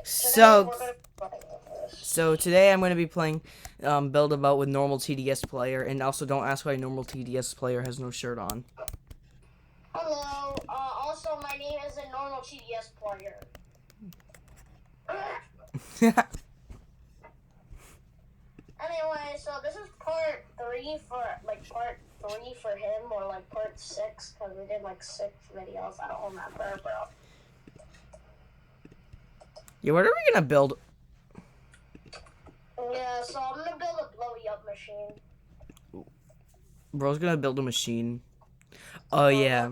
So, we're gonna play this. so today I'm going to be playing Build a Boat with normal TDS player, and also don't ask why normal TDS player has no shirt on. Hello. Also, my name is a normal TDS player. Anyway, so this is part 3 for him, or like part 6, because we did like 6 videos. I don't remember, bro. Yeah, what are we going to build? Yeah, so I'm gonna build a blowy up machine. Bro's going to build a machine. Oh, yeah.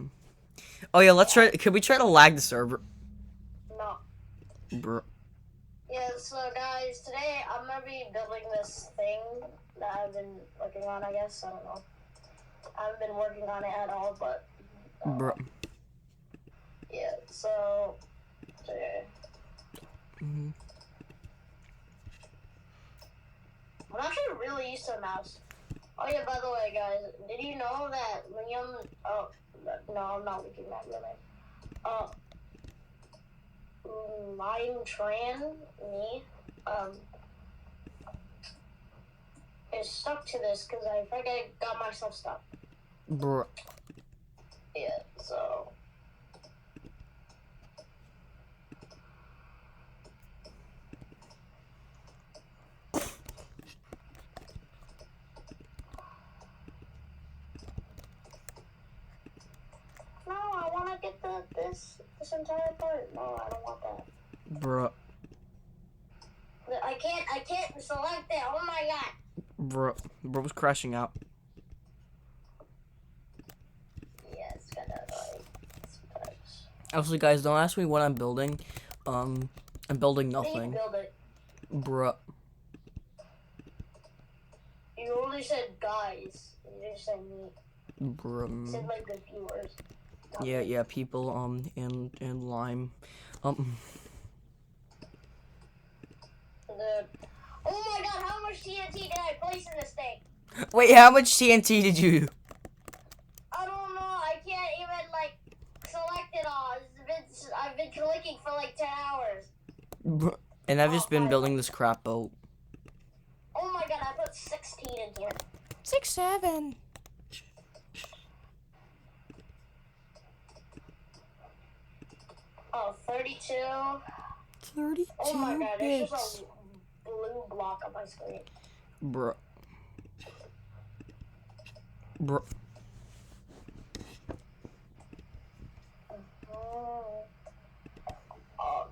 Oh, yeah, let's try. Could we try to lag the server? No. Bro. Yeah, so guys, today I'm gonna be building this thing that I've been working on, I guess. I don't know. I haven't been working on it at all, but Bro. yeah, so today. I'm actually really used to a mouse. Oh yeah, by the way, guys, did you know that Liam? Oh no, I'm not looking at real name. Liam Tran, me, is stuck to this because I think I got myself stuck. Bro. Yeah, so. No, I want to get this entire part. No, I don't want that. Bro. I can't select it. Oh my god. Bro was crashing out. Yeah, it's kind of like sometimes. Also, guys, don't ask me what I'm building. I'm building How do you nothing. build it? Bro. You only said guys. You just said me. Bro. You said like the viewers. Yeah, people, and Lime. Oh my god, how much TNT did I place in this thing? Wait, how much TNT did you do? I don't know. I can't even like select it all. I've been clicking for like 10 hours. And I've just been building this crap boat. Oh my god, I put 16 in here. 6, 7. Oh, 32. 32 Oh my god, there's bits. just a blue block on my screen. Bro. Oh,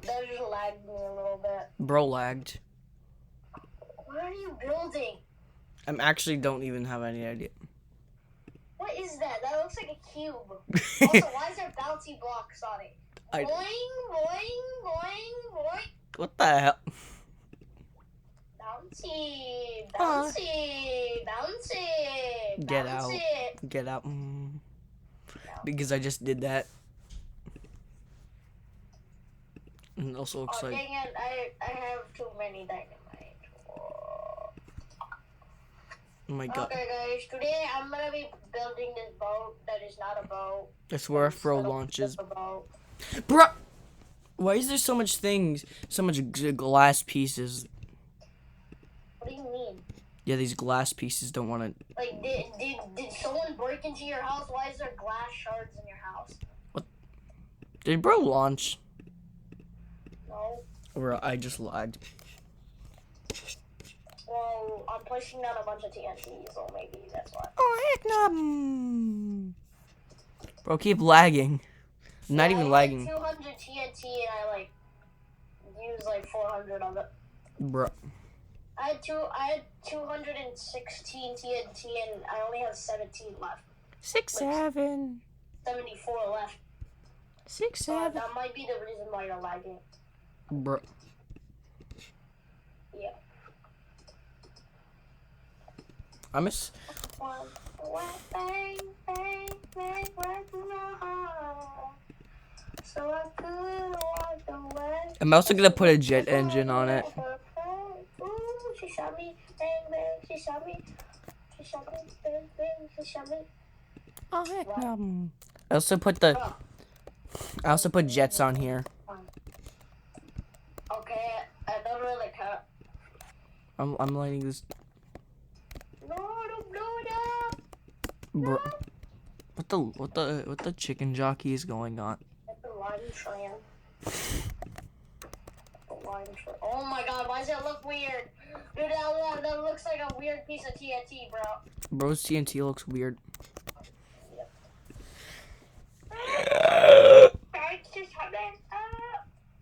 that just lagged me a little bit. Bro lagged. What are you building? I actually don't even have any idea. What is that? That looks like a cube. Also, why is there bouncy blocks on it? I- Boing, boing, boing, boing. What the hell? Bouncy, bouncy, bouncy. Get bouncy. out. Get out. Because I just did that. And also looks Oh, like... dang it. I have too many dynamite. Oh my god. Okay, guys. Today I'm going to be building this boat that is not a boat. That's where It's Fro not a launches. boat. Bro! Why is there so much things? So much glass pieces. What do you mean? Yeah, these glass pieces don't want to... Like, did someone break into your house? Why is there glass shards in your house? Did bro launch? No. Or I just lagged. Well, I'm pushing down a bunch of TNT, so maybe that's why. Oh, heck no. Bro, keep lagging. I'm not even lagging. I had 200 TNT and I, like, used, like, 400 of it. Bro. I had 216 TNT and I only have 17 left. 6, 7. 74 left. 6, So 7. that might be the reason why you're lagging. Bro. Yeah. I miss... Bang, bang, bang, right through my heart. So I could walk away. I'm also gonna put a jet engine on it. Ooh, she shot me. Bang, bang, she shot me. She shot me. Bang, bang, she shot me. Oh, heck no. I also put jets on here. Okay, I don't really care. I'm lighting this. No, don't blow it up. Bro, what the chicken jockey is going on? It's the lime train. The lime train. Oh my god, why does it look weird? Dude, that looks like a weird piece of TNT, bro. Bro's TNT looks weird.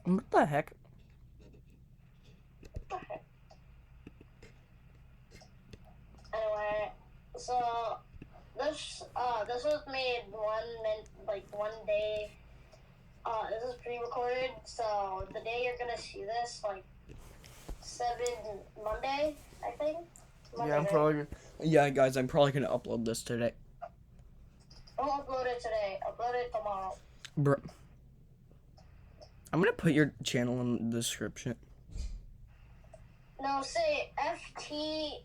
What the heck? Anyway, so this was made one day. This is pre-recorded, so the day you're gonna see this, like 7 Monday, I think. Monday, Yeah, I'm right? probably. Yeah, guys, I'm probably gonna upload this today. Don't upload it today. Upload it tomorrow. Bro, I'm gonna put your channel in the description. No, say FT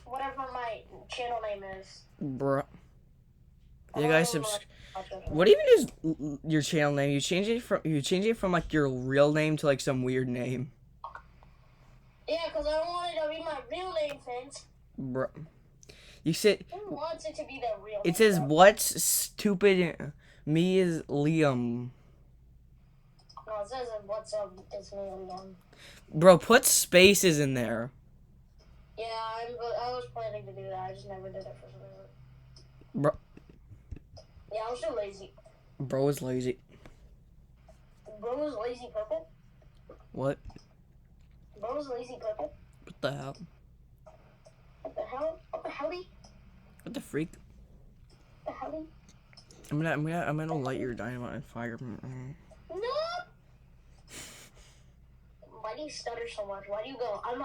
whatever my channel name is. Bro. Yeah, I guys, don't know what- what even is your channel name? You change it from like your real name to like some weird name. Yeah, because I don't want it to be my real name, Vince. Bro. You said Who wants it to be their real name? it says bro? what's stupid me is Liam. No, it says what's up is me, Liam. Bro, put spaces in there. Yeah, I was planning to do that. I just never did it for some reason. Bro, Yeah, I was too lazy. bro is lazy. Bro was lazy purple. What? Bro was lazy purple. What the hell? What the hell? What the helly? What the freak? What the helly? I'm gonna light your dynamite on fire. No! Why do you stutter so much? Why do you go? I'm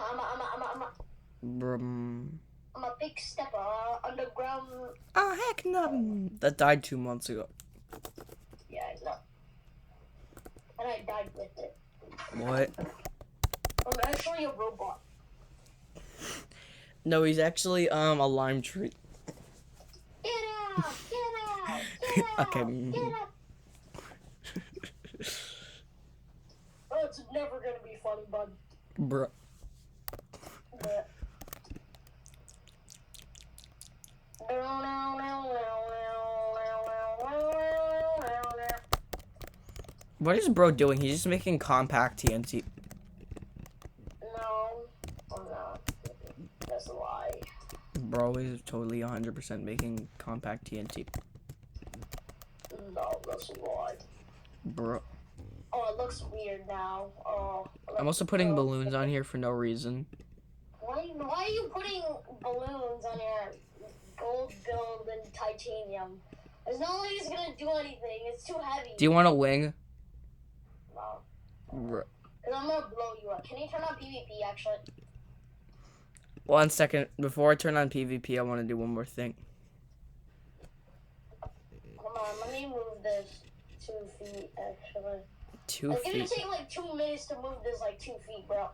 a big stepper underground. Oh heck no! That died 2 months ago. Yeah, I know. And I died with it. What? I'm actually a robot. No, he's actually a lime tree. Get out! Get out! Get out! Okay. Get out! Oh, it's never gonna be funny, bud. Bro. But... What is bro doing? He's just making compact TNT. No, I'm not. That's a lie. Bro is totally 100% making compact TNT. No, that's a lie. Bro. Oh, it looks weird now. Oh. I'm also putting balloons on here for no reason. Why are you putting balloons on your gold build and titanium? It's not like it's gonna do anything. It's too heavy. Do you want a wing? No. Bro. Because I'm gonna blow you up. Can you turn on PvP actually? 1 second. Before I turn on PvP, I want to do one more thing. Hold on, let me move this 2 feet actually. 2 It's gonna feet. take like 2 minutes to move this like 2 feet, bro.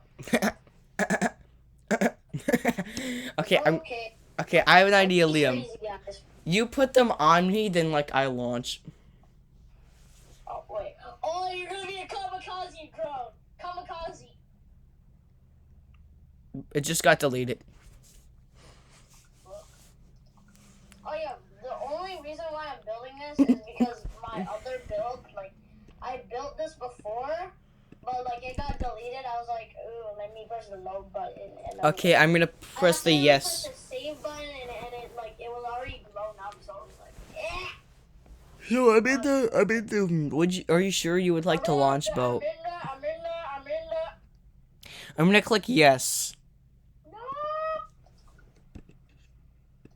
Okay, Okay. okay, I have an idea, Be Liam. crazy, guys. You put them on me, then like I launch. Oh, wait. Oh, you're gonna be a kamikaze drone. Kamikaze. It just got deleted. Oh yeah, the only reason why I'm building this is because my other build, like, I built this before, but like it got deleted. I was like, ooh, let me press the load button. And Okay, I'm gonna press the yes. Press the save button and it like it was already blown up, so I was like, eh. So are you sure you would like to launch boat? I'm in there. I'm gonna click yes. No!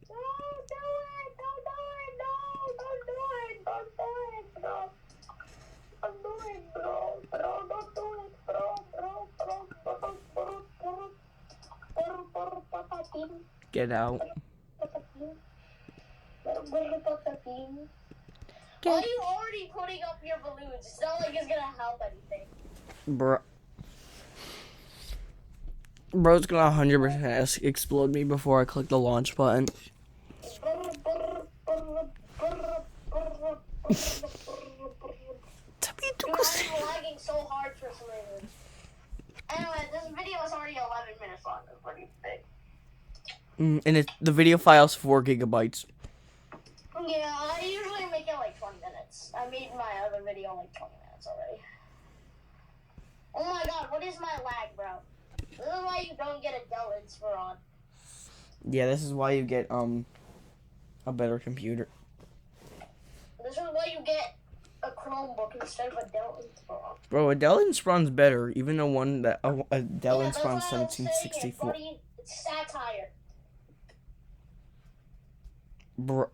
Don't do it! Don't do it! No! Don't do it! Don't do it, bro! Don't do it, bro! Bro, don't do it, bro! Get out. Why are you already putting up your balloons? It's not like it's gonna help anything. Bro's gonna 100% explode me before I click the launch button. Sabi itu ko That's amazing. Anyway, this video is already 11 minutes long. It's pretty big. And the video file's 4 gigabytes. Yeah, I usually make it like 20 minutes. I made my other video like 20 minutes already. Oh my god, what is my lag, bro? This is why you don't get a Dell Inspiron. Yeah, this is why you get a better computer. This is why you get a Chromebook instead of a Dell Inspiron. Bro, a Dell Inspiron's better, even a one that a Dell Yeah, that's Inspiron why I'm saying it, 1764. buddy. It's satire. Bro,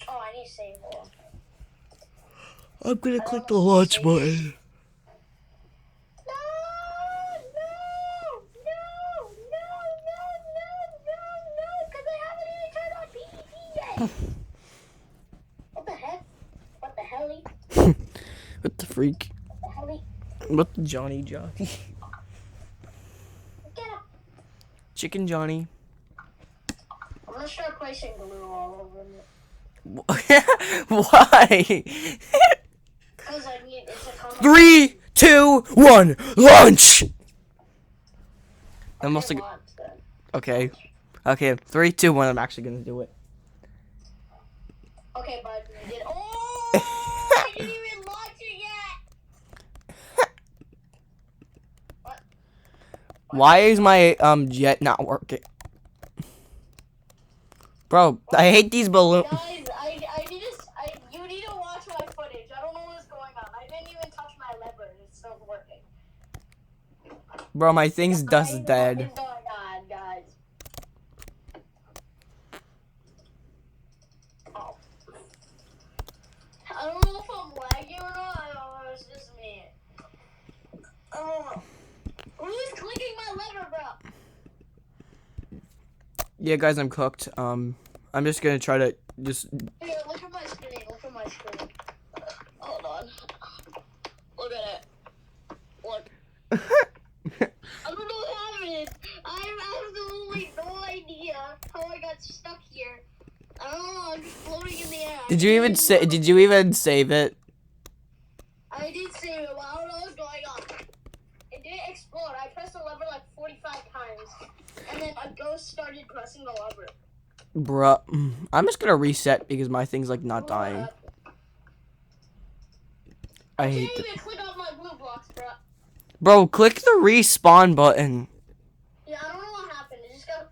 Oh, I need to save more. I'm gonna I click don't the know launch if button. Because I haven't even turned on PvP yet. What the heck? What the helly? What the freak? What the helly? What the Johnny Jockey? Get up. Chicken Johnny. I'm gonna start placing glue all over me. Why? Because I need it's a common. 3, 2, 1, launch! I'm also okay. Okay, 3, 2, 1. I'm actually gonna do it. Okay, bud, you did. Oh, I didn't even launch it yet. What? Why is my jet not working? Bro, I hate these balloons. Guys, you need to watch my footage. I don't know what's going on. I didn't even touch my lever and it's still working. Bro, my thing's I dust know what dead. is going on, guys. Oh. I don't know if I'm lagging or not. I don't know. It's just me. I don't know. Who's clicking my lever, bro? Yeah, guys, I'm cooked. I'm just gonna try to just. Here, look at my screen. Look at my screen. Hold on. Look at it. Look. I don't know what happened. I have absolutely no idea how I got stuck here. I don't know. I'm just floating in the air. Did you even say? Did you even save it? I did save it, but I don't know what's going on. It didn't explode. I pressed the lever like 45 times, and then a ghost started pressing the lever. Bruh, I'm just gonna reset because my thing's like not dying. I hate Can't it. even click on my blue blocks, bro. Bro, click the respawn button. Yeah, I don't know what happened. It just got.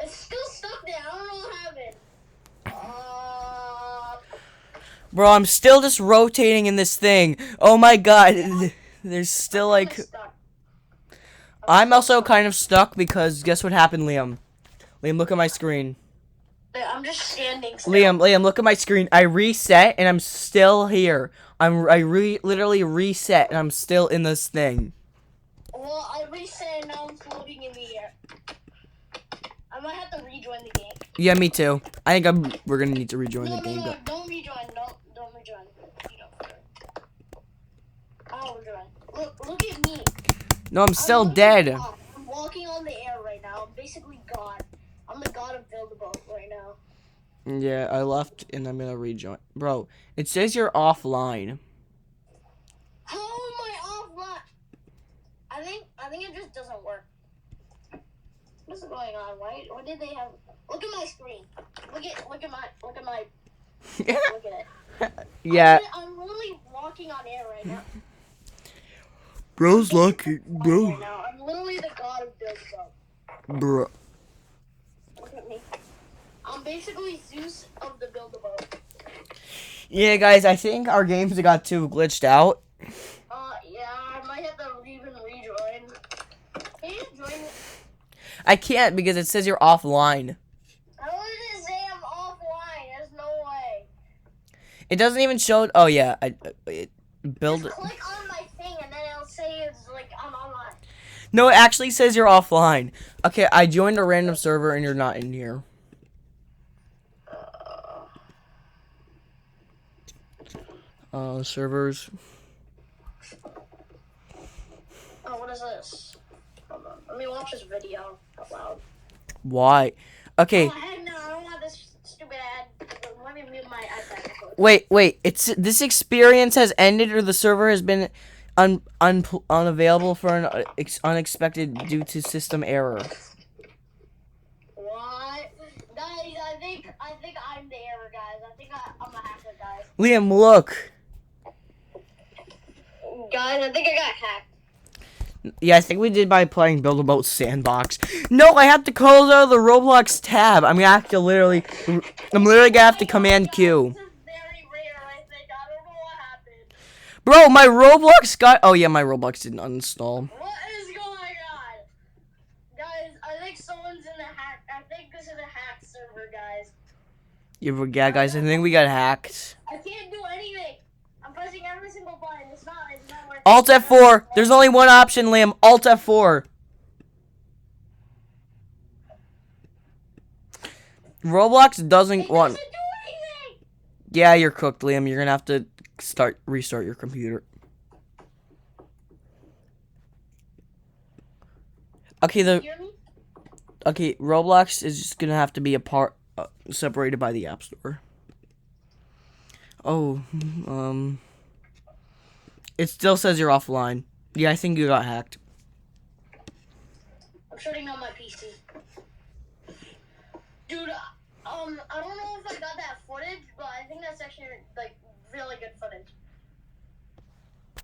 It's still stuck there. I don't know what happened. Bro, I'm still just rotating in this thing. Oh my god. There's still I'm like. stuck. I'm also kind of stuck because guess what happened, Liam? Liam, look at my screen. I'm just standing still. Liam, look at my screen. I reset and I'm still here. Literally reset and I'm still in this thing. Well, I reset and now I'm floating in the air. I might have to rejoin the game. Yeah, me too. I think we're gonna need to rejoin No, the game. no, don't rejoin. Don't rejoin. I'll rejoin. Look at me. No, I'm still literally dead. God. I'm walking on the air right now. I'm basically God. I'm the God of Build-A-Boat right now. Yeah, I left and I'm gonna rejoin. Bro, it says you're offline. How am I offline? I think it just doesn't work. What's going on? What did they have? Look at my screen. Look at my look at it. Yeah. I'm literally walking on air right now. Bro's lucky, Right bro. now. I'm literally the God of Build-A-Boat. Bro. Look at me. I'm basically Zeus of the Build-A-Boat. Yeah, guys, I think our games got too glitched out. Yeah, I might have to even rejoin. Can you join me? I can't because it says you're offline. How does it say I'm offline? There's no way. It doesn't even show. Oh yeah, build. Just click on my thing and then it'll say it's like I'm online. No, it actually says you're offline. Okay, I joined a random server and you're not in here. Servers. Oh, what is this? Hold on. Let me watch this video out loud. Why? Okay. Oh, heck no, I don't want this stupid ad. Let me mute my ad technically. Wait. It's this experience has ended, or the server has been unavailable for an unexpected due to system error. What? Guys, I think I'm the error, guys. I think I'm a hacker, guys. Liam, look. Guys, I think I got hacked. Yeah, I think we did by playing Build a Boat Sandbox. No, I have to close out of the Roblox tab. I'm literally gonna have to Command Q. This is very rare, I think. I don't know what happened. Bro, my Roblox got. Oh yeah, my Roblox didn't uninstall. What is going on? Guys, I think someone's in a hack. I think this is a hack server, guys. Yeah, guys, I think we got hacked. I can't do anything. I'm pressing every single button. It's not working. Alt F4. There's only one option, Liam. Alt F4. Roblox doesn't want. Doesn't do anything. Yeah, you're cooked, Liam. You're gonna have to restart your computer. Okay, Hear me? Roblox is just gonna have to be separated by the App Store. Oh, it still says you're offline. Yeah, I think you got hacked. I'm shutting down my PC. Dude, I don't know if I got that footage, but I think that's actually like